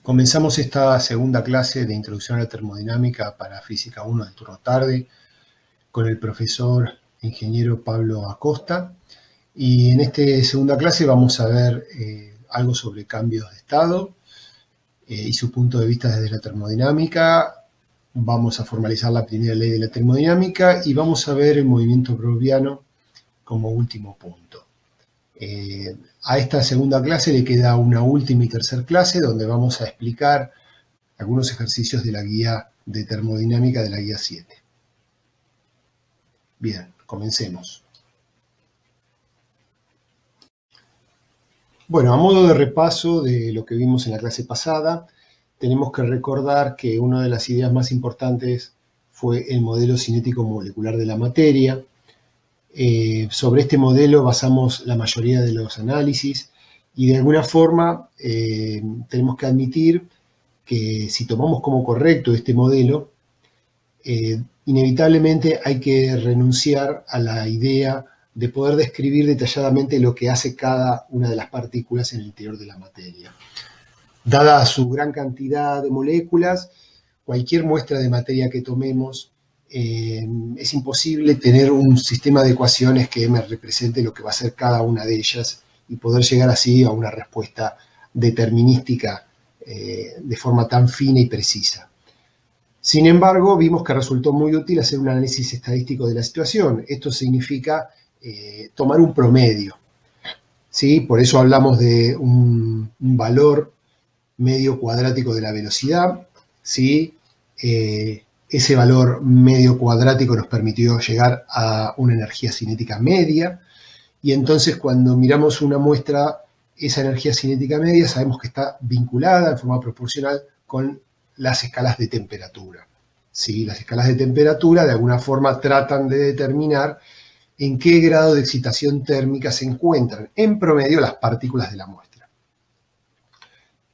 Comenzamos esta segunda clase de Introducción a la Termodinámica para Física 1 del turno tarde con el profesor ingeniero Pablo Acosta. Y en esta segunda clase vamos a ver algo sobre cambios de estado y su punto de vista desde la termodinámica. Vamos a formalizar la primera ley de la termodinámica y vamos a ver el movimiento browniano como último punto. A esta segunda clase le queda una última y tercera clase donde vamos a explicar algunos ejercicios de la guía de termodinámica de la guía 7. Bien, comencemos. Bueno, a modo de repaso de lo que vimos en la clase pasada, tenemos que recordar que una de las ideas más importantes fue el modelo cinético molecular de la materia. Sobre este modelo basamos la mayoría de los análisis y de alguna forma tenemos que admitir que si tomamos como correcto este modelo, inevitablemente hay que renunciar a la idea de poder describir detalladamente lo que hace cada una de las partículas en el interior de la materia. Dada su gran cantidad de moléculas, cualquier muestra de materia que tomemos, es imposible tener un sistema de ecuaciones que me represente lo que va a ser cada una de ellas y poder llegar así a una respuesta determinística de forma tan fina y precisa. Sin embargo, vimos que resultó muy útil hacer un análisis estadístico de la situación. Esto significa tomar un promedio, ¿sí? Por eso hablamos de un valor medio cuadrático de la velocidad, ¿sí? Ese valor medio cuadrático nos permitió llegar a una energía cinética media y entonces cuando miramos una muestra, esa energía cinética media sabemos que está vinculada en forma proporcional con las escalas de temperatura, ¿sí? Las escalas de temperatura de alguna forma tratan de determinar en qué grado de excitación térmica se encuentran en promedio las partículas de la muestra.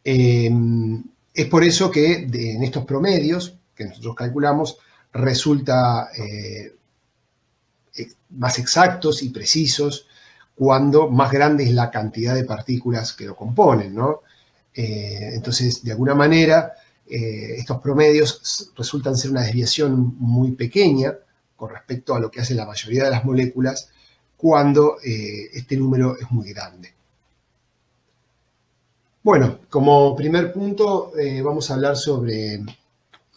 Es por eso que en estos promedios que nosotros calculamos resulta más exactos y precisos cuando más grande es la cantidad de partículas que lo componen, ¿no? Entonces, de alguna manera, estos promedios resultan ser una desviación muy pequeña con respecto a lo que hace la mayoría de las moléculas cuando este número es muy grande. Bueno, como primer punto vamos a hablar sobre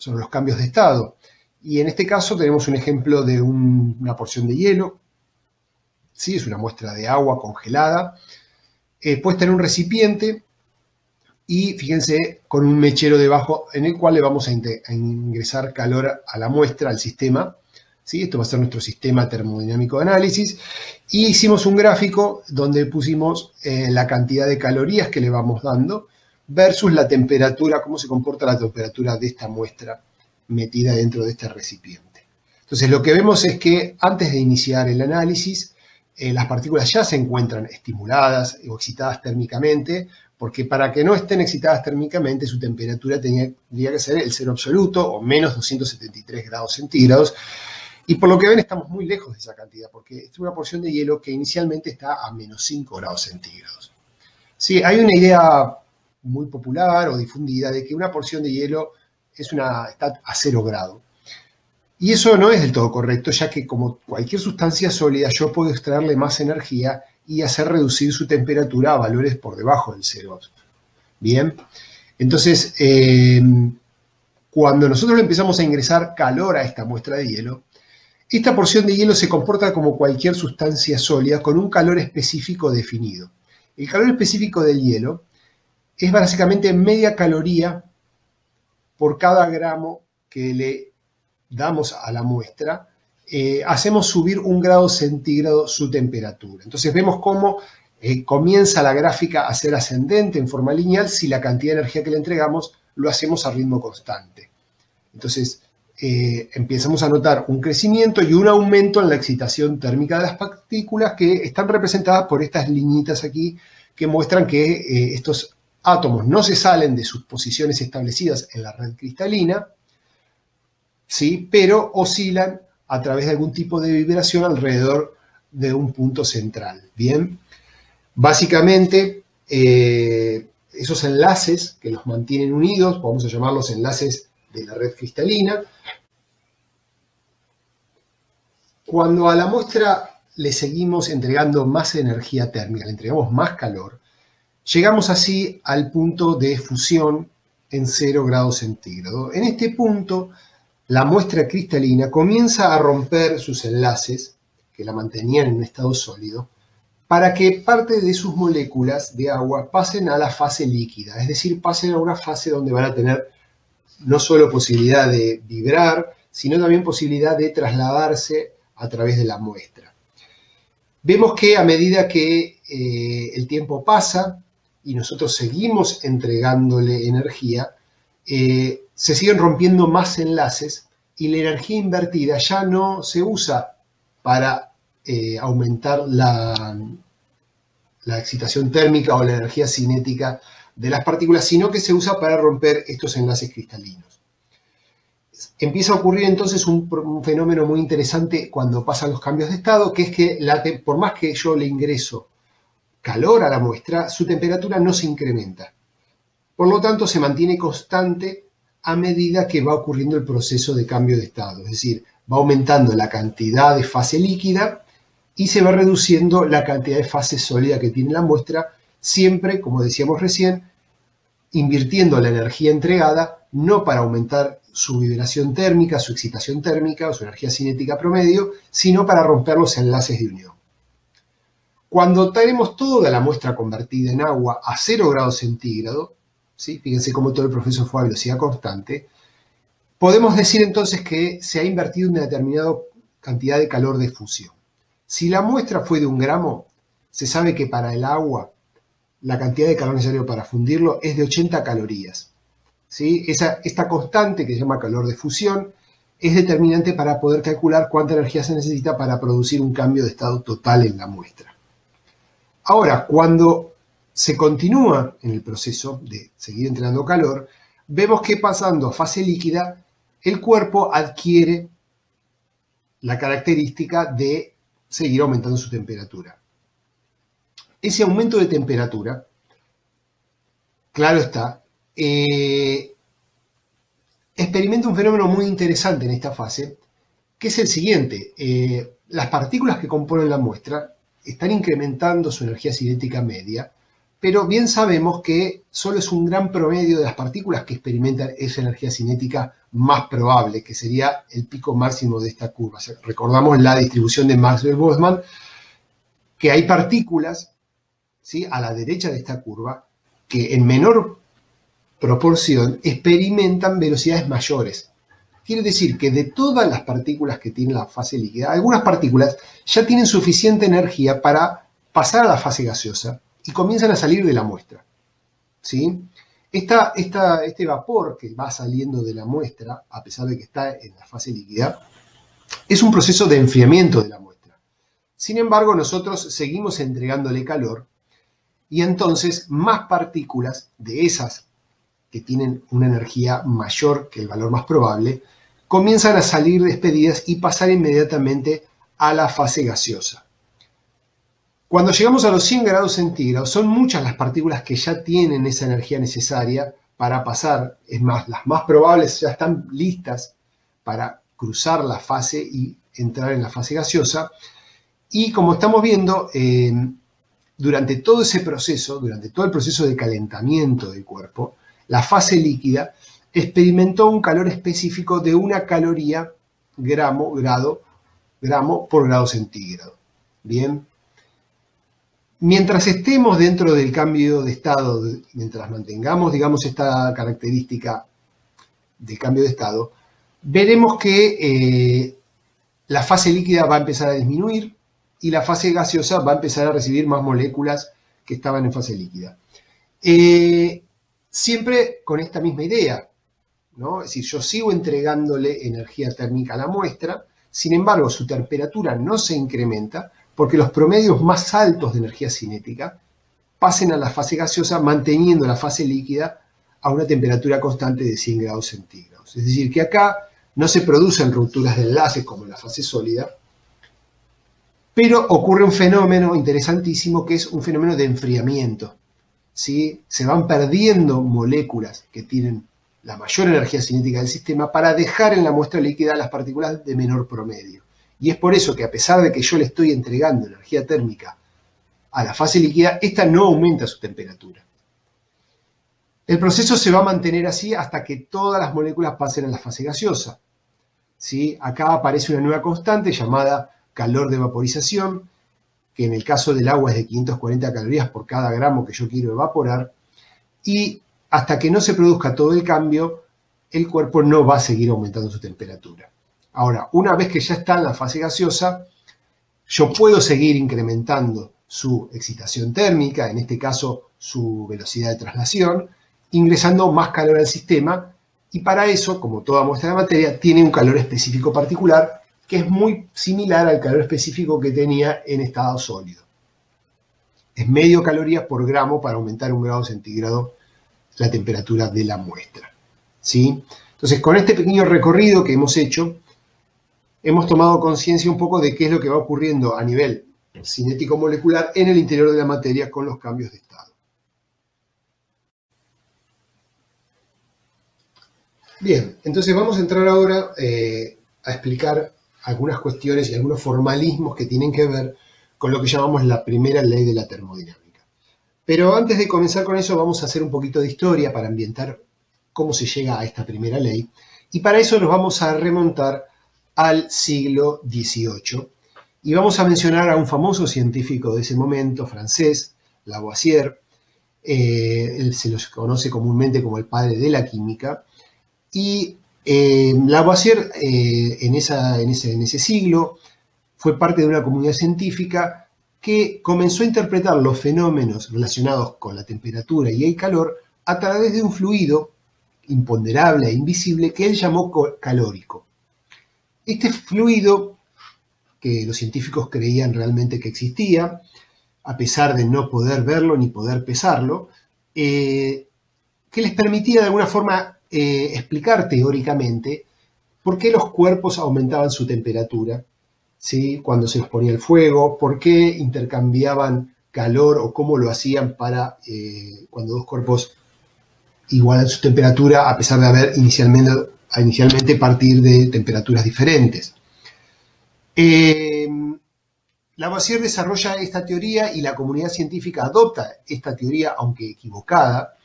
los cambios de estado. Y en este caso tenemos un ejemplo de una porción de hielo. ¿Sí? Es una muestra de agua congelada, puesta en un recipiente y fíjense con un mechero debajo en el cual le vamos a ingresar calor a la muestra, al sistema. ¿Sí? Esto va a ser nuestro sistema termodinámico de análisis. Y hicimos un gráfico donde pusimos la cantidad de calorías que le vamos dando versus la temperatura, cómo se comporta la temperatura de esta muestra metida dentro de este recipiente. Entonces lo que vemos es que antes de iniciar el análisis, las partículas ya se encuentran estimuladas o excitadas térmicamente, porque para que no estén excitadas térmicamente su temperatura tendría que ser el cero absoluto o menos 273 grados centígrados. Y por lo que ven estamos muy lejos de esa cantidad, porque es una porción de hielo que inicialmente está a menos 5 grados centígrados. Sí, hay una idea muy popular o difundida de que una porción de hielo está a 0 grado. Y eso no es del todo correcto, ya que como cualquier sustancia sólida, yo puedo extraerle más energía y hacer reducir su temperatura a valores por debajo del cero. Bien, entonces, cuando nosotros le empezamos a ingresar calor a esta muestra de hielo, esta porción de hielo se comporta como cualquier sustancia sólida con un calor específico definido. El calor específico del hielo es básicamente media caloría por cada gramo que le damos a la muestra. Hacemos subir 1 grado centígrado su temperatura. Entonces vemos cómo comienza la gráfica a ser ascendente en forma lineal si la cantidad de energía que le entregamos lo hacemos a ritmo constante. Entonces empezamos a notar un crecimiento y un aumento en la excitación térmica de las partículas que están representadas por estas liñitas aquí que muestran que estos átomos no se salen de sus posiciones establecidas en la red cristalina, ¿sí? Pero oscilan a través de algún tipo de vibración alrededor de un punto central. Bien, básicamente esos enlaces que los mantienen unidos, vamos a llamarlos enlaces de la red cristalina. Cuando a la muestra le seguimos entregando más energía térmica, le entregamos más calor, llegamos así al punto de fusión en 0 grados centígrados. En este punto, la muestra cristalina comienza a romper sus enlaces, que la mantenían en un estado sólido, para que parte de sus moléculas de agua pasen a la fase líquida, es decir, pasen a una fase donde van a tener no solo posibilidad de vibrar, sino también posibilidad de trasladarse a través de la muestra. Vemos que a medida que el tiempo pasa y nosotros seguimos entregándole energía, se siguen rompiendo más enlaces y la energía invertida ya no se usa para aumentar la excitación térmica o la energía cinética de las partículas, sino que se usa para romper estos enlaces cristalinos. Empieza a ocurrir entonces un fenómeno muy interesante cuando pasan los cambios de estado, que es que por más que yo le ingreso calor a la muestra, su temperatura no se incrementa. Por lo tanto, se mantiene constante a medida que va ocurriendo el proceso de cambio de estado. Es decir, va aumentando la cantidad de fase líquida y se va reduciendo la cantidad de fase sólida que tiene la muestra, siempre, como decíamos recién, invirtiendo la energía entregada, no para aumentar su vibración térmica, su excitación térmica o su energía cinética promedio, sino para romper los enlaces de unión. Cuando tenemos toda la muestra convertida en agua a 0 grados centígrados, ¿sí? Fíjense cómo todo el proceso fue a velocidad constante, podemos decir entonces que se ha invertido una determinada cantidad de calor de fusión. Si la muestra fue de 1 gramo, se sabe que para el agua la cantidad de calor necesario para fundirlo es de 80 calorías. ¿Sí? Esta constante, que se llama calor de fusión, es determinante para poder calcular cuánta energía se necesita para producir un cambio de estado total en la muestra. Ahora, cuando se continúa en el proceso de seguir entregando calor, vemos que pasando a fase líquida, el cuerpo adquiere la característica de seguir aumentando su temperatura. Ese aumento de temperatura, claro está, experimenta un fenómeno muy interesante en esta fase, que es el siguiente. Las partículas que componen la muestra están incrementando su energía cinética media, pero bien sabemos que solo es un gran promedio de las partículas que experimentan esa energía cinética más probable, que sería el pico máximo de esta curva. Recordamos la distribución de Maxwell-Boltzmann, que hay partículas, ¿sí?, a la derecha de esta curva que en menor proporción experimentan velocidades mayores. Quiere decir que de todas las partículas que tiene la fase líquida, algunas partículas ya tienen suficiente energía para pasar a la fase gaseosa y comienzan a salir de la muestra. ¿Sí? Este vapor que va saliendo de la muestra, a pesar de que está en la fase líquida, es un proceso de enfriamiento de la muestra. Sin embargo, nosotros seguimos entregándole calor y entonces más partículas de esas que tienen una energía mayor que el valor más probable, comienzan a salir despedidas y pasar inmediatamente a la fase gaseosa. Cuando llegamos a los 100 grados centígrados, son muchas las partículas que ya tienen esa energía necesaria para pasar. Es más, las más probables ya están listas para cruzar la fase y entrar en la fase gaseosa. Y como estamos viendo, durante todo ese proceso, durante todo el proceso de calentamiento del cuerpo, la fase líquida experimentó un calor específico de 1 caloría gramo por grado centígrado. Bien. Mientras estemos dentro del cambio de estado, mientras mantengamos, digamos, esta característica del cambio de estado, veremos que la fase líquida va a empezar a disminuir y la fase gaseosa va a empezar a recibir más moléculas que estaban en fase líquida. Siempre con esta misma idea, ¿no? Es decir, yo sigo entregándole energía térmica a la muestra, sin embargo, su temperatura no se incrementa porque los promedios más altos de energía cinética pasen a la fase gaseosa manteniendo la fase líquida a una temperatura constante de 100 grados centígrados. Es decir, que acá no se producen rupturas de enlaces como en la fase sólida, pero ocurre un fenómeno interesantísimo que es un fenómeno de enfriamiento. ¿sí? Se van perdiendo moléculas que tienen la mayor energía cinética del sistema para dejar en la muestra líquida las partículas de menor promedio. Y es por eso que a pesar de que yo le estoy entregando energía térmica a la fase líquida, esta no aumenta su temperatura. El proceso se va a mantener así hasta que todas las moléculas pasen a la fase gaseosa, ¿sí? Acá aparece una nueva constante llamada calor de vaporización, que en el caso del agua es de 540 calorías por cada gramo que yo quiero evaporar, y hasta que no se produzca todo el cambio, el cuerpo no va a seguir aumentando su temperatura. Ahora, una vez que ya está en la fase gaseosa, yo puedo seguir incrementando su excitación térmica, en este caso su velocidad de traslación, ingresando más calor al sistema, y para eso, como toda muestra de materia, tiene un calor específico particular que es muy similar al calor específico que tenía en estado sólido. Es medio calorías por gramo para aumentar 1 grado centígrado la temperatura de la muestra, ¿sí? Entonces, con este pequeño recorrido que hemos hecho, hemos tomado conciencia un poco de qué es lo que va ocurriendo a nivel cinético molecular en el interior de la materia con los cambios de estado. Bien, entonces vamos a entrar ahora a explicar algunas cuestiones y algunos formalismos que tienen que ver con lo que llamamos la primera ley de la termodinámica. Pero antes de comenzar con eso vamos a hacer un poquito de historia para ambientar cómo se llega a esta primera ley, y para eso nos vamos a remontar al siglo XVIII y vamos a mencionar a un famoso científico de ese momento, francés, Lavoisier. Él se los conoce comúnmente como el padre de la química, y Lavoisier en ese siglo fue parte de una comunidad científica que comenzó a interpretar los fenómenos relacionados con la temperatura y el calor a través de un fluido imponderable e invisible que él llamó calórico. Este fluido, que los científicos creían realmente que existía, a pesar de no poder verlo ni poder pesarlo, que les permitía de alguna forma explicar teóricamente por qué los cuerpos aumentaban su temperatura, ¿sí? Cuando se los ponía el fuego, por qué intercambiaban calor o cómo lo hacían para cuando dos cuerpos igualan su temperatura a pesar de haber inicialmente partir de temperaturas diferentes. Lavoisier desarrolla esta teoría y la comunidad científica adopta esta teoría, aunque equivocada,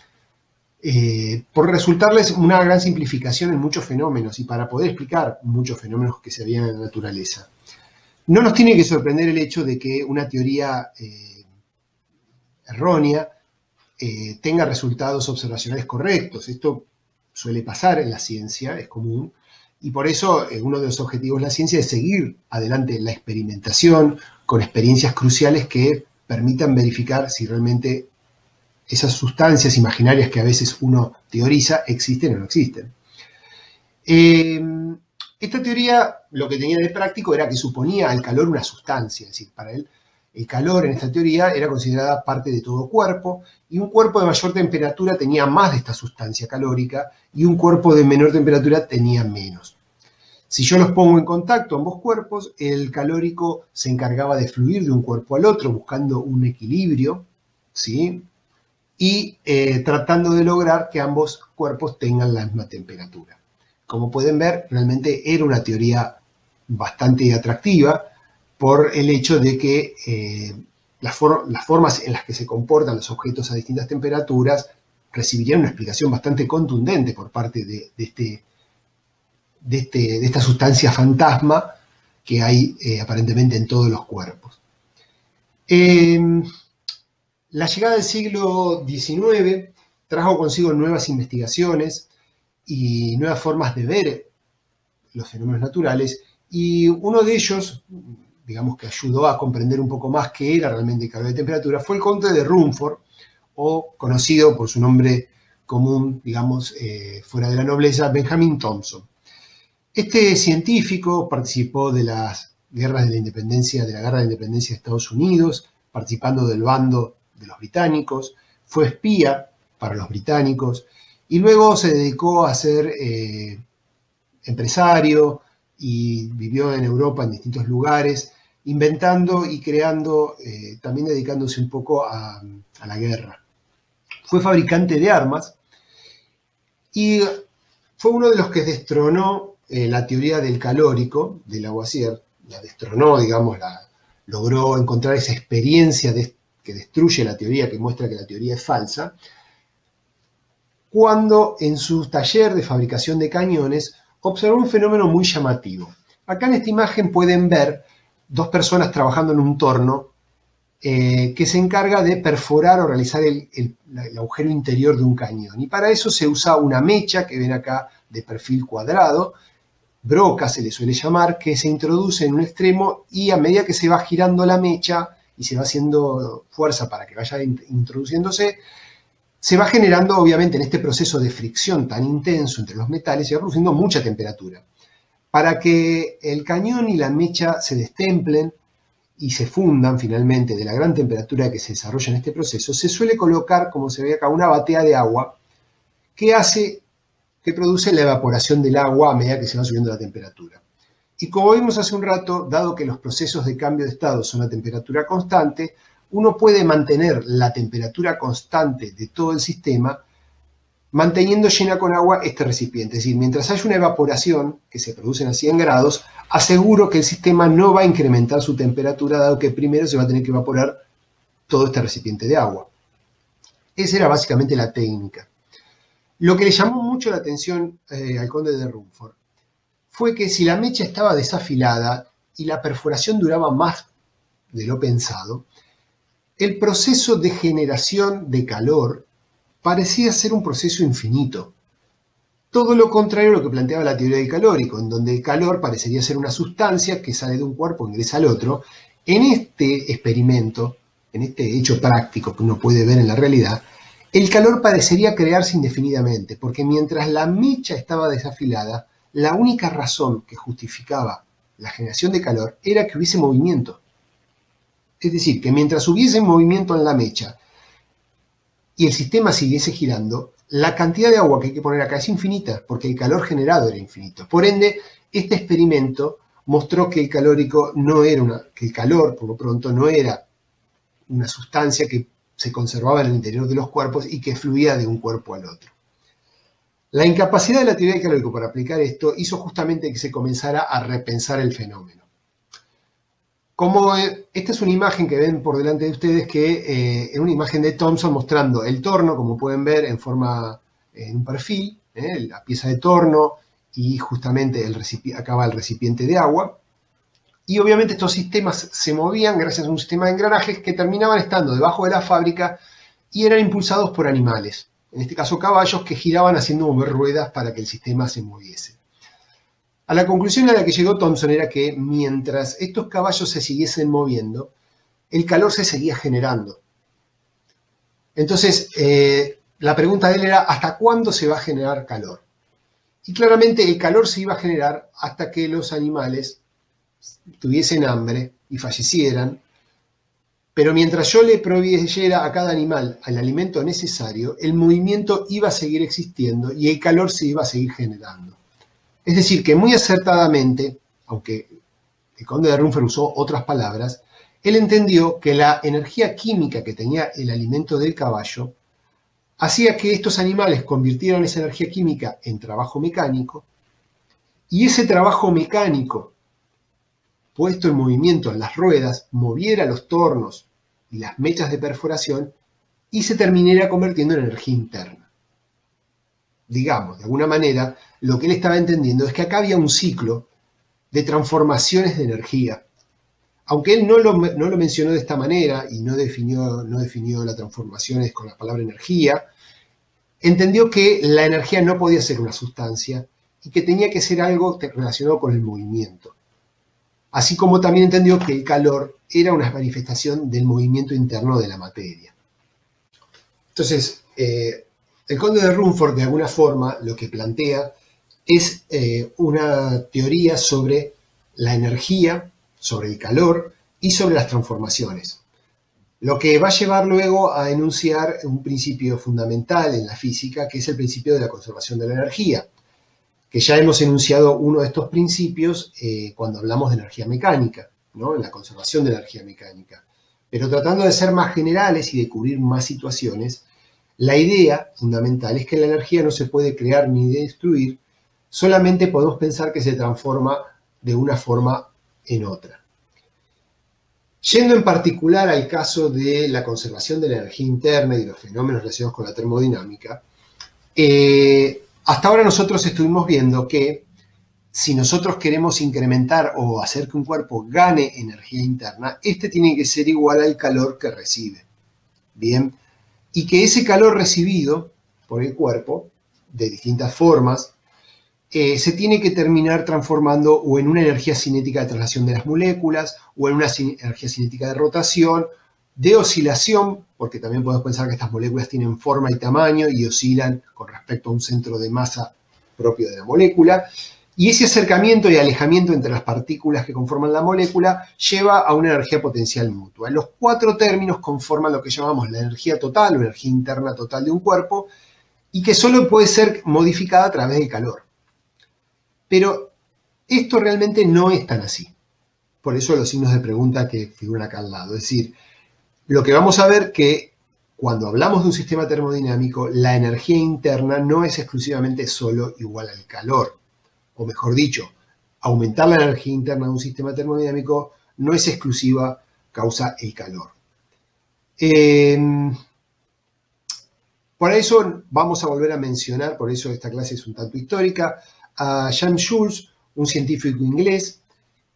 por resultarles una gran simplificación en muchos fenómenos y para poder explicar muchos fenómenos que se veían en la naturaleza. No nos tiene que sorprender el hecho de que una teoría errónea tenga resultados observacionales correctos. Esto suele pasar en la ciencia, es común, y por eso uno de los objetivos de la ciencia es seguir adelante la experimentación con experiencias cruciales que permitan verificar si realmente esas sustancias imaginarias que a veces uno teoriza existen o no existen. Esta teoría lo que tenía de práctico era que suponía al calor una sustancia, es decir, para él el calor en esta teoría era considerada parte de todo cuerpo, y un cuerpo de mayor temperatura tenía más de esta sustancia calórica y un cuerpo de menor temperatura tenía menos. Si yo los pongo en contacto, ambos cuerpos, el calórico se encargaba de fluir de un cuerpo al otro buscando un equilibrio, ¿sí? Y tratando de lograr que ambos cuerpos tengan la misma temperatura. Como pueden ver, realmente era una teoría bastante atractiva por el hecho de que las formas en las que se comportan los objetos a distintas temperaturas recibirían una explicación bastante contundente por parte de esta sustancia fantasma que hay aparentemente en todos los cuerpos. La llegada del siglo XIX trajo consigo nuevas investigaciones y nuevas formas de ver los fenómenos naturales, y uno de ellos, digamos que ayudó a comprender un poco más qué era realmente el calor de temperatura, fue el conde de Rumford, o conocido por su nombre común, digamos, fuera de la nobleza, Benjamin Thompson. Este científico participó de las guerras de la independencia, de la guerra de independencia de Estados Unidos, participando del bando de los británicos, fue espía para los británicos y luego se dedicó a ser empresario y vivió en Europa en distintos lugares, inventando y creando, también dedicándose un poco a la guerra. Fue fabricante de armas y fue uno de los que destronó la teoría del calórico de Lavoisier, la destronó, digamos, logró encontrar esa experiencia que destruye la teoría, que muestra que la teoría es falsa, cuando en su taller de fabricación de cañones observó un fenómeno muy llamativo. Acá en esta imagen pueden ver dos personas trabajando en un torno que se encarga de perforar o realizar el agujero interior de un cañón. Y para eso se usa una mecha, que ven acá de perfil cuadrado, broca se le suele llamar, que se introduce en un extremo y a medida que se va girando la mecha y se va haciendo fuerza para que vaya introduciéndose, se va generando, obviamente, en este proceso de fricción tan intenso entre los metales, se va produciendo mucha temperatura. Para que el cañón y la mecha se destemplen y se fundan finalmente de la gran temperatura que se desarrolla en este proceso, se suele colocar, como se ve acá, una batea de agua que produce la evaporación del agua a medida que se va subiendo la temperatura. Y como vimos hace un rato, dado que los procesos de cambio de estado son a temperatura constante, uno puede mantener la temperatura constante de todo el sistema manteniendo llena con agua este recipiente. Es decir, mientras haya una evaporación que se produce a 100 grados, aseguro que el sistema no va a incrementar su temperatura, dado que primero se va a tener que evaporar todo este recipiente de agua. Esa era básicamente la técnica. Lo que le llamó mucho la atención al conde de Rumford fue que si la mecha estaba desafilada y la perforación duraba más de lo pensado, el proceso de generación de calor parecía ser un proceso infinito. Todo lo contrario a lo que planteaba la teoría del calórico, en donde el calor parecería ser una sustancia que sale de un cuerpo e ingresa al otro. En este experimento, en este hecho práctico que uno puede ver en la realidad, el calor parecería crearse indefinidamente, porque mientras la mecha estaba desafilada, la única razón que justificaba la generación de calor era que hubiese movimiento. Es decir, que mientras hubiese movimiento en la mecha y el sistema siguiese girando, la cantidad de agua que hay que poner acá es infinita, porque el calor generado era infinito. Por ende, este experimento mostró que el calórico no era que el calor, por lo pronto, no era una sustancia que se conservaba en el interior de los cuerpos y que fluía de un cuerpo al otro. La incapacidad de la teoría del calórico para aplicar esto hizo justamente que se comenzara a repensar el fenómeno. Como esta es una imagen que ven por delante de ustedes, que es una imagen de Thomson mostrando el torno, como pueden ver, en un perfil, la pieza de torno y justamente acá va el recipiente de agua. Y obviamente estos sistemas se movían gracias a un sistema de engranajes que terminaban estando debajo de la fábrica y eran impulsados por animales, en este caso caballos, que giraban haciendo mover ruedas para que el sistema se moviese. A la conclusión a la que llegó Thomson era que mientras estos caballos se siguiesen moviendo, el calor se seguía generando. Entonces, la pregunta de él era, ¿hasta cuándo se va a generar calor? Y claramente el calor se iba a generar hasta que los animales tuviesen hambre y fallecieran, pero mientras yo le proveyera a cada animal el alimento necesario, el movimiento iba a seguir existiendo y el calor se iba a seguir generando. Es decir, que muy acertadamente, aunque el conde de Rumford usó otras palabras, él entendió que la energía química que tenía el alimento del caballo hacía que estos animales convirtieran esa energía química en trabajo mecánico, y ese trabajo mecánico puesto en movimiento en las ruedas moviera los tornos y las mechas de perforación y se terminara convirtiendo en energía interna. Digamos, de alguna manera, lo que él estaba entendiendo es que acá había un ciclo de transformaciones de energía. Aunque él no lo mencionó de esta manera y no definió las transformaciones con la palabra energía, entendió que la energía no podía ser una sustancia y que tenía que ser algo relacionado con el movimiento. Así como también entendió que el calor era una manifestación del movimiento interno de la materia. Entonces, el conde de Rumford, de alguna forma, lo que plantea es una teoría sobre la energía, sobre el calor y sobre las transformaciones. Lo que va a llevar luego a enunciar un principio fundamental en la física, que es el principio de la conservación de la energía, que ya hemos enunciado uno de estos principios cuando hablamos de energía mecánica, ¿no? En la conservación de la energía mecánica. Pero tratando de ser más generales y de cubrir más situaciones, La idea fundamental es que la energía no se puede crear ni destruir, solamente podemos pensar que se transforma de una forma en otra. Yendo en particular al caso de la conservación de la energía interna y los fenómenos relacionados con la termodinámica, hasta ahora nosotros estuvimos viendo que si nosotros queremos incrementar o hacer que un cuerpo gane energía interna, este tiene que ser igual al calor que recibe. Bien, y que ese calor recibido por el cuerpo, de distintas formas, se tiene que terminar transformando o en una energía cinética de traslación de las moléculas, o en una energía cinética de rotación, de oscilación, porque también podemos pensar que estas moléculas tienen forma y tamaño y oscilan con respecto a un centro de masa propio de la molécula, y ese acercamiento y alejamiento entre las partículas que conforman la molécula lleva a una energía potencial mutua. Los cuatro términos conforman lo que llamamos la energía total o energía interna total de un cuerpo, y que solo puede ser modificada a través del calor. Pero esto realmente no es tan así. Por eso los signos de pregunta que figuran acá al lado. Es decir, lo que vamos a ver que cuando hablamos de un sistema termodinámico, la energía interna no es exclusivamente solo igual al calor. O mejor dicho, aumentar la energía interna de un sistema termodinámico no es exclusiva causa el calor. Por eso vamos a volver a mencionar, por eso esta clase es un tanto histórica, a James Joule, un científico inglés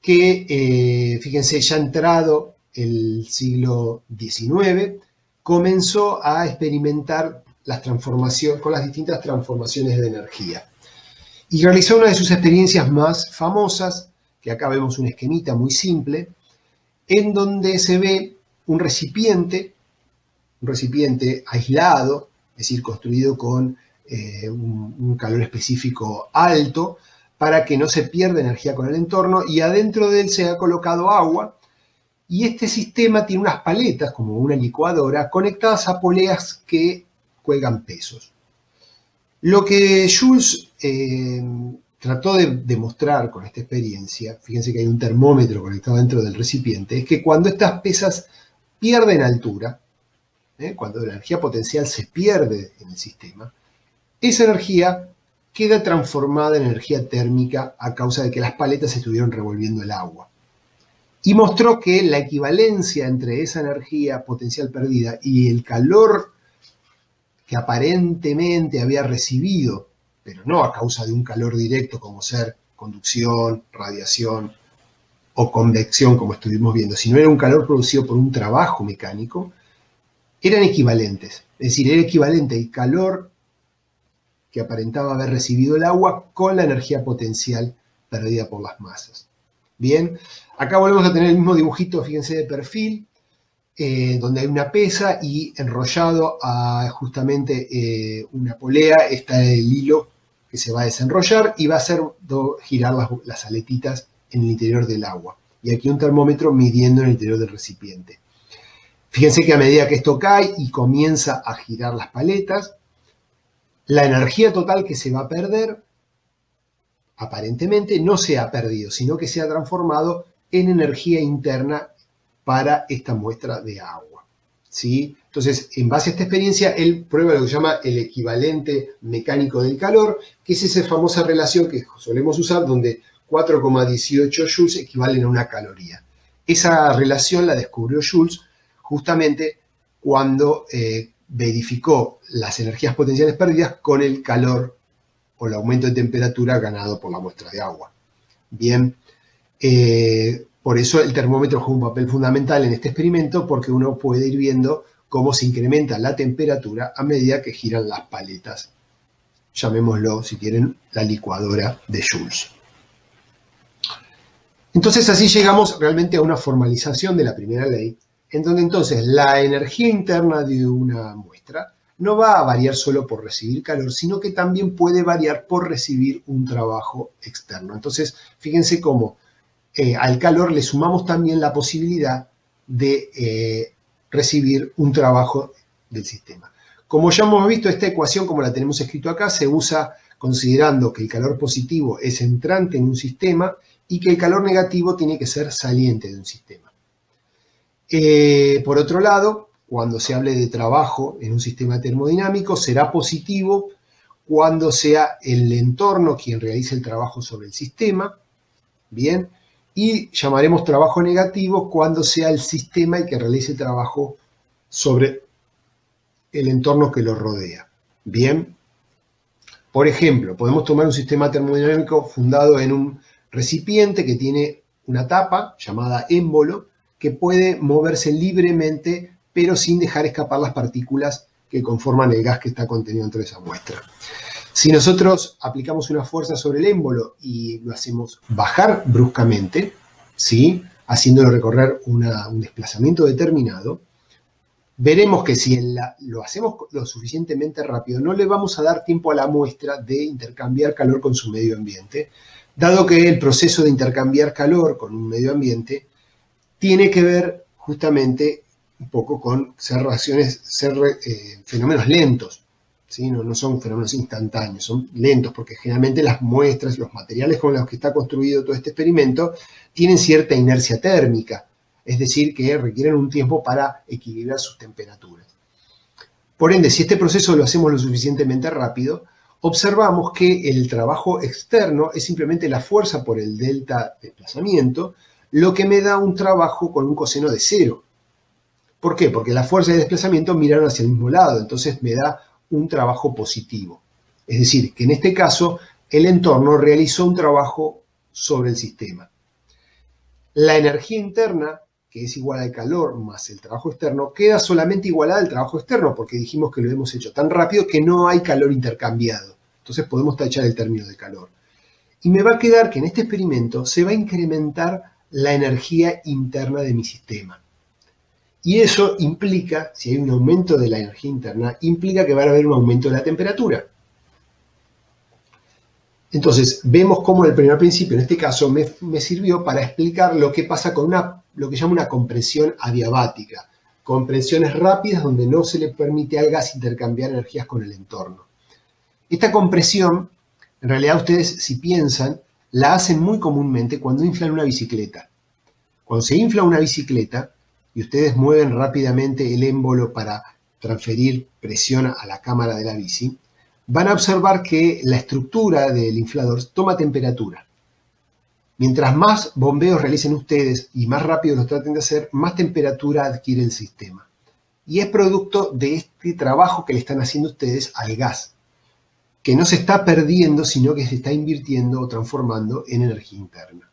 que, fíjense, ya entrado el siglo XIX, comenzó a experimentar las transformaciones, con las distintas transformaciones de energía. Y realizó una de sus experiencias más famosas, que acá vemos un esquemita muy simple, en donde se ve un recipiente aislado, es decir, construido con un calor específico alto, para que no se pierda energía con el entorno, y adentro de él se ha colocado agua, y este sistema tiene unas paletas, como una licuadora, conectadas a poleas que cuelgan pesos. Lo que Joule trató de demostrar con esta experiencia, fíjense que hay un termómetro conectado dentro del recipiente, es que cuando estas pesas pierden altura, cuando la energía potencial se pierde en el sistema, esa energía queda transformada en energía térmica a causa de que las paletas estuvieron revolviendo el agua. Y mostró que la equivalencia entre esa energía potencial perdida y el calor que aparentemente había recibido, pero no a causa de un calor directo como ser conducción, radiación o convección, como estuvimos viendo, sino era un calor producido por un trabajo mecánico, eran equivalentes. Es decir, era equivalente el calor que aparentaba haber recibido el agua con la energía potencial perdida por las masas. Bien, acá volvemos a tener el mismo dibujito, fíjense, de perfil, donde hay una pesa y enrollado a justamente una polea está el hilo que se va a desenrollar y va a hacer girar las aletitas en el interior del agua. Y aquí un termómetro midiendo en el interior del recipiente. Fíjense que a medida que esto cae y comienza a girar las paletas, la energía total que se va a perder, aparentemente no se ha perdido, sino que se ha transformado en energía interna para esta muestra de agua. ¿Sí? Entonces, en base a esta experiencia, él prueba lo que se llama el equivalente mecánico del calor, que es esa famosa relación que solemos usar, donde 4,18 joules equivalen a una caloría. Esa relación la descubrió Joule justamente cuando verificó las energías potenciales perdidas con el calor o el aumento de temperatura ganado por la muestra de agua. Bien, por eso el termómetro juega un papel fundamental en este experimento, porque uno puede ir viendo cómo se incrementa la temperatura a medida que giran las paletas. Llamémoslo, si quieren, la licuadora de Joule. Entonces así llegamos realmente a una formalización de la primera ley, en donde entonces la energía interna de una muestra no va a variar solo por recibir calor, sino que también puede variar por recibir un trabajo externo. Entonces, fíjense cómo al calor le sumamos también la posibilidad de recibir un trabajo del sistema. Como ya hemos visto, esta ecuación, como la tenemos escrito acá, se usa considerando que el calor positivo es entrante en un sistema y que el calor negativo tiene que ser saliente de un sistema. Por otro lado, cuando se hable de trabajo en un sistema termodinámico, será positivo cuando sea el entorno quien realice el trabajo sobre el sistema, ¿bien? Y llamaremos trabajo negativo cuando sea el sistema el que realice el trabajo sobre el entorno que lo rodea, ¿bien? Por ejemplo, podemos tomar un sistema termodinámico fundado en un recipiente que tiene una tapa llamada émbolo que puede moverse libremente pero sin dejar escapar las partículas que conforman el gas que está contenido dentro de esa muestra. Si nosotros aplicamos una fuerza sobre el émbolo y lo hacemos bajar bruscamente, ¿sí?, haciéndolo recorrer un desplazamiento determinado, veremos que si lo hacemos lo suficientemente rápido, no le vamos a dar tiempo a la muestra de intercambiar calor con su medio ambiente, dado que el proceso de intercambiar calor con un medio ambiente tiene que ver justamente un poco con ser fenómenos lentos, ¿sí? No son fenómenos instantáneos, son lentos, porque generalmente las muestras, los materiales con los que está construido todo este experimento, tienen cierta inercia térmica, es decir, que requieren un tiempo para equilibrar sus temperaturas. Por ende, si este proceso lo hacemos lo suficientemente rápido, observamos que el trabajo externo es simplemente la fuerza por el delta de desplazamiento, lo que me da un trabajo con un coseno de 0. ¿Por qué? Porque la fuerza de desplazamiento miraron hacia el mismo lado, entonces me da un trabajo positivo. Es decir, que en este caso el entorno realizó un trabajo sobre el sistema. La energía interna, que es igual al calor más el trabajo externo, queda solamente igualada al trabajo externo, porque dijimos que lo hemos hecho tan rápido que no hay calor intercambiado. Entonces podemos tachar el término de calor. Y me va a quedar que en este experimento se va a incrementar la energía interna de mi sistema. Y eso implica, si hay un aumento de la energía interna, implica que va a haber un aumento de la temperatura. Entonces, vemos cómo el primer principio, en este caso, me sirvió para explicar lo que pasa con lo que llama una compresión adiabática. Compresiones rápidas donde no se le permite al gas intercambiar energías con el entorno. Esta compresión, en realidad ustedes, si piensan, la hacen muy comúnmente cuando inflan una bicicleta. Cuando se infla una bicicleta y ustedes mueven rápidamente el émbolo para transferir presión a la cámara de la bici, van a observar que la estructura del inflador toma temperatura. Mientras más bombeos realicen ustedes y más rápido los traten de hacer, más temperatura adquiere el sistema. Y es producto de este trabajo que le están haciendo ustedes al gas, que no se está perdiendo, sino que se está invirtiendo o transformando en energía interna.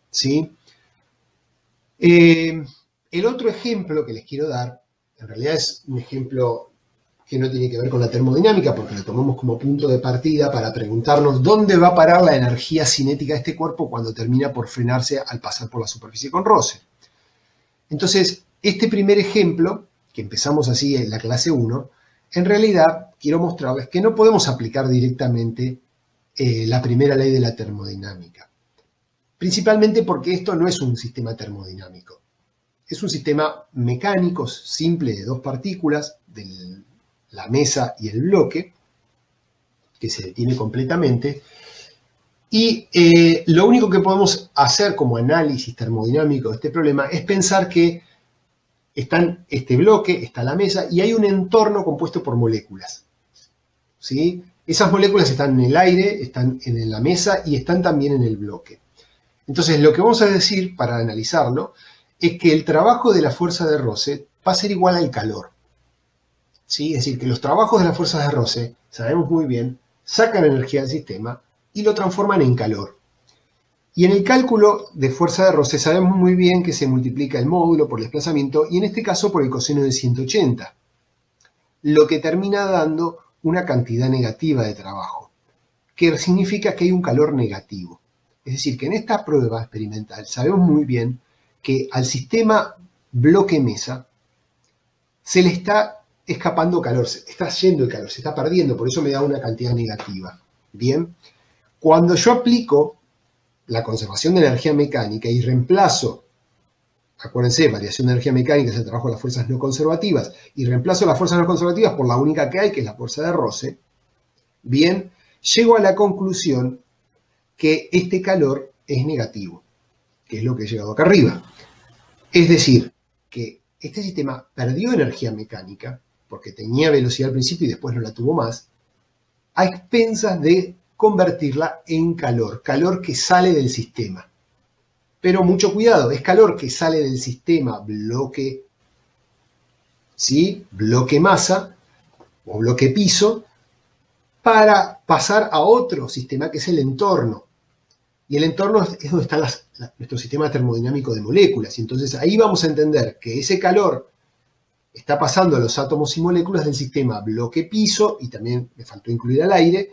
¿Sí? El otro ejemplo que les quiero dar, en realidad es un ejemplo que no tiene que ver con la termodinámica, porque lo tomamos como punto de partida para preguntarnos dónde va a parar la energía cinética de este cuerpo cuando termina por frenarse al pasar por la superficie con roce. Entonces, este primer ejemplo, que empezamos así en la clase 1, en realidad quiero mostrarles que no podemos aplicar directamente la primera ley de la termodinámica. Principalmente porque esto no es un sistema termodinámico. Es un sistema mecánico simple de dos partículas, la mesa y el bloque, que se detiene completamente. Y lo único que podemos hacer como análisis termodinámico de este problema es pensar que están este bloque, está la mesa, y hay un entorno compuesto por moléculas. ¿Sí? Esas moléculas están en el aire, están en la mesa y están también en el bloque. Entonces, lo que vamos a decir para analizarlo es que el trabajo de la fuerza de roce va a ser igual al calor. ¿Sí? Es decir, que los trabajos de las fuerzas de roce, sabemos muy bien, sacan energía del sistema y lo transforman en calor. Y en el cálculo de fuerza de roce sabemos muy bien que se multiplica el módulo por el desplazamiento y en este caso por el coseno de 180, lo que termina dando una cantidad negativa de trabajo, que significa que hay un calor negativo. Es decir, que en esta prueba experimental sabemos muy bien que al sistema bloque-mesa se le está escapando calor, se está yendo el calor, se está perdiendo, por eso me da una cantidad negativa. Bien, cuando yo aplico la conservación de energía mecánica y reemplazo, acuérdense, variación de energía mecánica es el trabajo de las fuerzas no conservativas, y reemplazo las fuerzas no conservativas por la única que hay, que es la fuerza de roce, bien, llego a la conclusión que este calor es negativo, que es lo que he llegado acá arriba. Es decir, que este sistema perdió energía mecánica, porque tenía velocidad al principio y después no la tuvo más, a expensas de convertirla en calor, calor que sale del sistema. Pero mucho cuidado, es calor que sale del sistema bloque, ¿sí? Bloque masa o bloque piso, para pasar a otro sistema que es el entorno. Y el entorno es donde está nuestro sistema termodinámico de moléculas. Y entonces ahí vamos a entender que ese calor está pasando a los átomos y moléculas del sistema bloque piso, y también me faltó incluir al aire.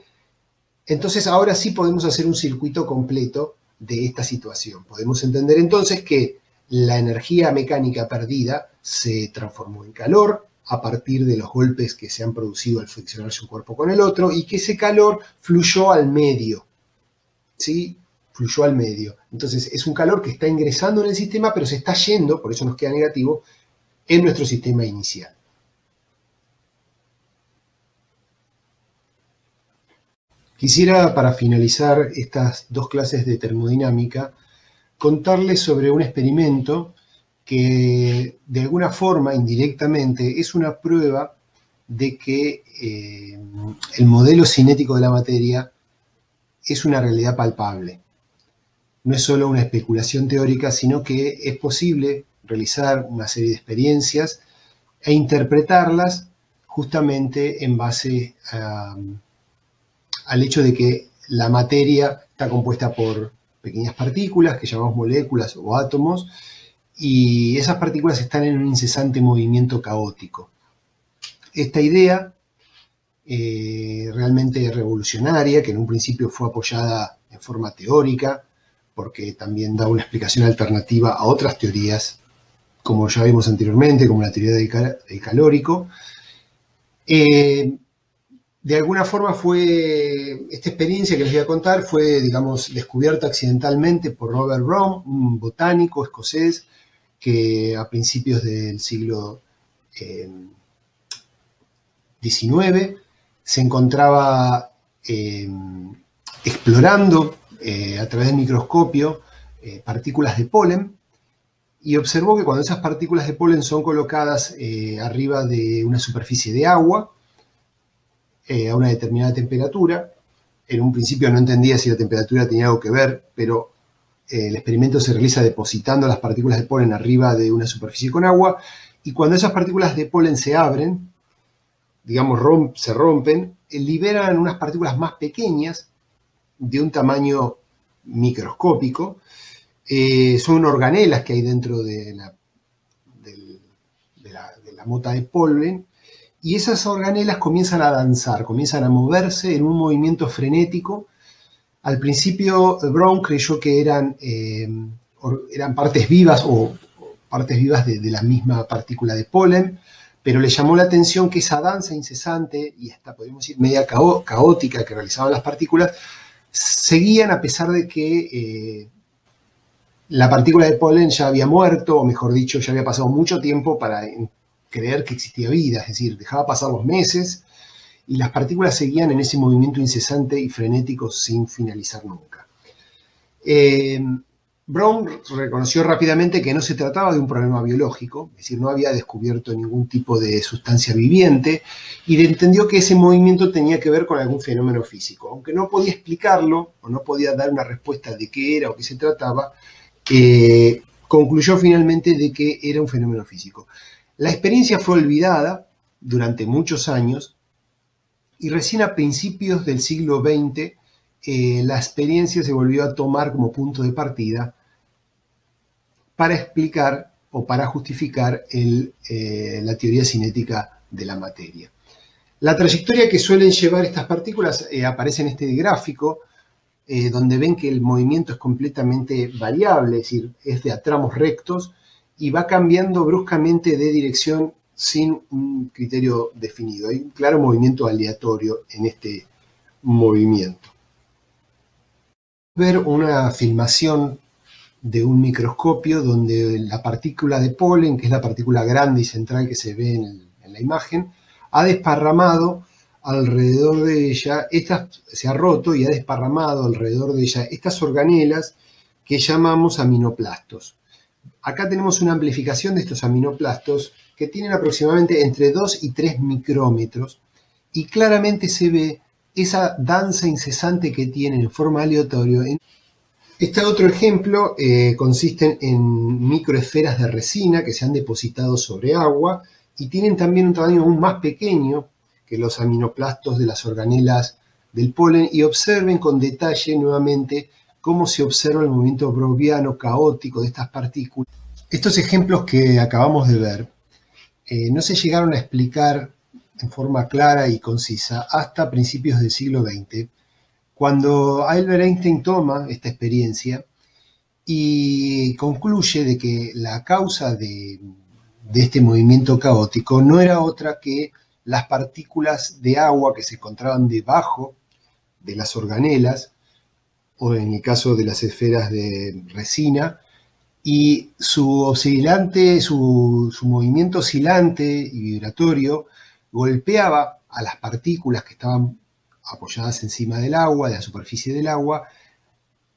Entonces ahora sí podemos hacer un circuito completo de esta situación. Podemos entender entonces que la energía mecánica perdida se transformó en calor a partir de los golpes que se han producido al friccionarse un cuerpo con el otro, y que ese calor fluyó al medio, ¿sí? Fluyó al medio. Entonces es un calor que está ingresando en el sistema, pero se está yendo, por eso nos queda negativo, en nuestro sistema inicial. Quisiera, para finalizar estas dos clases de termodinámica, contarles sobre un experimento que de alguna forma, indirectamente, es una prueba de que el modelo cinético de la materia es una realidad palpable. No es solo una especulación teórica, sino que es posible realizar una serie de experiencias e interpretarlas justamente en base al hecho de que la materia está compuesta por pequeñas partículas que llamamos moléculas o átomos, y esas partículas están en un incesante movimiento caótico. Esta idea realmente revolucionaria, que en un principio fue apoyada en forma teórica, porque también da una explicación alternativa a otras teorías, como ya vimos anteriormente, como la teoría del calórico. De alguna forma esta experiencia que les voy a contar fue, digamos, descubierta accidentalmente por Robert Brown, un botánico escocés que a principios del siglo XIX se encontraba explorando a través del microscopio partículas de polen, y observó que cuando esas partículas de polen son colocadas arriba de una superficie de agua a una determinada temperatura, en un principio no entendía si la temperatura tenía algo que ver, pero el experimento se realiza depositando las partículas de polen arriba de una superficie con agua, y cuando esas partículas de polen se abren, digamos, se rompen, liberan unas partículas más pequeñas de un tamaño microscópico. Son organelas que hay dentro de la mota de polen, y esas organelas comienzan a danzar, comienzan a moverse en un movimiento frenético. Al principio Brown creyó que eran partes vivas o partes vivas de la misma partícula de polen, pero le llamó la atención que esa danza incesante y hasta, podríamos decir, media caótica que realizaban las partículas, seguían a pesar de que la partícula de polen ya había muerto, o mejor dicho, ya había pasado mucho tiempo para creer que existía vida. Es decir, dejaba pasar los meses y las partículas seguían en ese movimiento incesante y frenético sin finalizar nunca. Brown reconoció rápidamente que no se trataba de un problema biológico, es decir, no había descubierto ningún tipo de sustancia viviente, y entendió que ese movimiento tenía que ver con algún fenómeno físico. Aunque no podía explicarlo o no podía dar una respuesta de qué era o qué se trataba, concluyó finalmente de que era un fenómeno físico. La experiencia fue olvidada durante muchos años, y recién a principios del siglo XX la experiencia se volvió a tomar como punto de partida para explicar o para justificar la teoría cinética de la materia. La trayectoria que suelen llevar estas partículas aparece en este gráfico, donde ven que el movimiento es completamente variable, es decir, es de a tramos rectos, y va cambiando bruscamente de dirección sin un criterio definido. Hay un claro movimiento aleatorio en este movimiento. Ver una filmación de un microscopio donde la partícula de polen, que es la partícula grande y central que se ve en la imagen, ha desparramado alrededor de ella, se ha roto y ha desparramado alrededor de ella estas organelas que llamamos aminoplastos. acá tenemos una amplificación de estos aminoplastos que tienen aproximadamente entre 2 y 3 micrómetros y claramente se ve esa danza incesante que tienen en forma aleatoria. Este otro ejemplo consiste en microesferas de resina que se han depositado sobre agua y tienen también un tamaño aún más pequeño que los aminoplastos de las organelas del polen, y observen con detalle nuevamente cómo se observa el movimiento browniano caótico de estas partículas. Estos ejemplos que acabamos de ver no se llegaron a explicar en forma clara y concisa hasta principios del siglo XX, cuando Albert Einstein toma esta experiencia y concluye de que la causa de este movimiento caótico no era otra que las partículas de agua que se encontraban debajo de las organelas, o en el caso de las esferas de resina, y su movimiento oscilante y vibratorio golpeaba a las partículas que estaban apoyadas encima del agua, de la superficie del agua,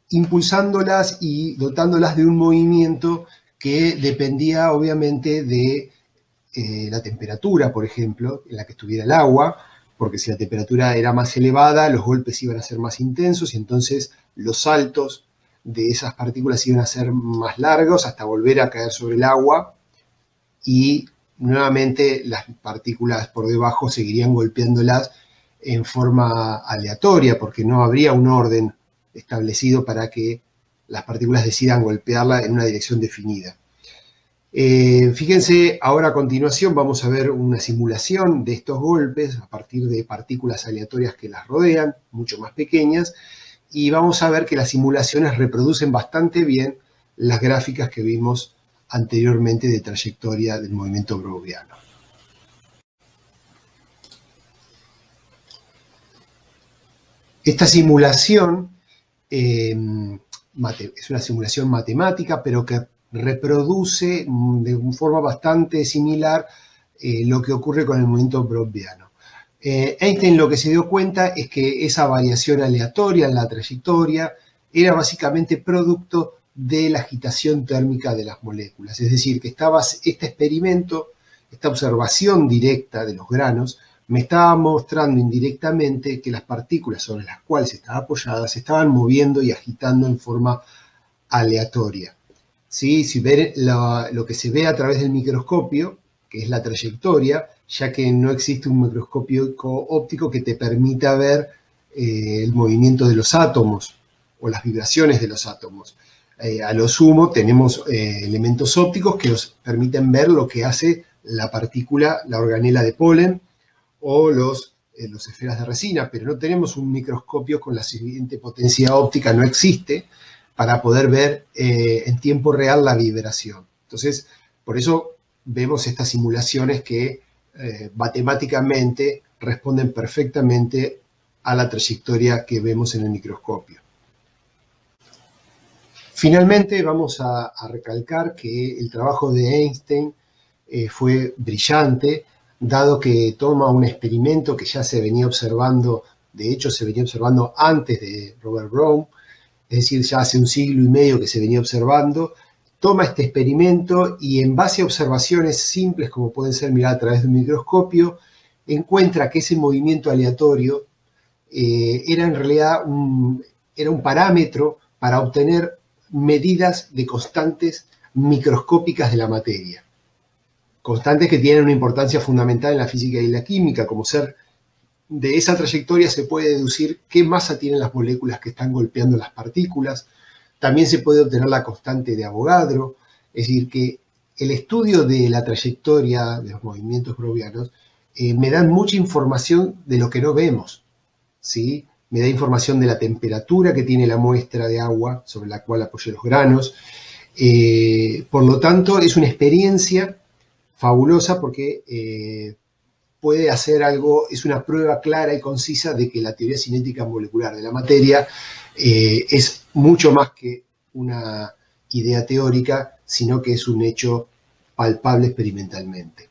impulsándolas y dotándolas de un movimiento que dependía obviamente de la temperatura, por ejemplo, en la que estuviera el agua, porque si la temperatura era más elevada, los golpes iban a ser más intensos y entonces los saltos de esas partículas iban a ser más largos hasta volver a caer sobre el agua y nuevamente las partículas por debajo seguirían golpeándolas en forma aleatoria, porque no habría un orden establecido para que las partículas decidan golpearla en una dirección definida. Fíjense, ahora a continuación vamos a ver una simulación de estos golpes a partir de partículas aleatorias que las rodean, mucho más pequeñas, y vamos a ver que las simulaciones reproducen bastante bien las gráficas que vimos anteriormente de trayectoria del movimiento browniano. Esta simulación es una simulación matemática, pero que reproduce de forma bastante similar lo que ocurre con el movimiento browniano. Einstein lo que se dio cuenta es que esa variación aleatoria en la trayectoria era básicamente producto de la agitación térmica de las moléculas. Es decir, que este experimento, esta observación directa de los granos, me estaba mostrando indirectamente que las partículas sobre las cuales estaba apoyada se estaban moviendo y agitando en forma aleatoria. ¿Sí? Si ver lo que se ve a través del microscopio, que es la trayectoria, ya que no existe un microscopio óptico que te permita ver el movimiento de los átomos o las vibraciones de los átomos. A lo sumo tenemos elementos ópticos que nos permiten ver lo que hace la partícula, la organela de polen o los esferas de resina, pero no tenemos un microscopio con la siguiente potencia óptica, no existe, para poder ver en tiempo real la vibración. Entonces, por eso vemos estas simulaciones que matemáticamente responden perfectamente a la trayectoria que vemos en el microscopio. Finalmente, vamos a recalcar que el trabajo de Einstein fue brillante, dado que toma un experimento que ya se venía observando, de hecho se venía observando antes de Robert Brown, es decir, ya hace un siglo y medio que se venía observando, toma este experimento y en base a observaciones simples como pueden ser mirar a través de un microscopio, encuentra que ese movimiento aleatorio era en realidad era un parámetro para obtener medidas de constantes microscópicas de la materia. Constantes que tienen una importancia fundamental en la física y la química, como ser de esa trayectoria se puede deducir qué masa tienen las moléculas que están golpeando las partículas. También se puede obtener la constante de Avogadro, es decir, que el estudio de la trayectoria de los movimientos brownianos me da mucha información de lo que no vemos, ¿sí? Me da información de la temperatura que tiene la muestra de agua sobre la cual apoyé los granos. Por lo tanto, es una experiencia fabulosa porque puede hacer algo, es una prueba clara y concisa de que la teoría cinética molecular de la materia es mucho más que una idea teórica, sino que es un hecho palpable experimentalmente.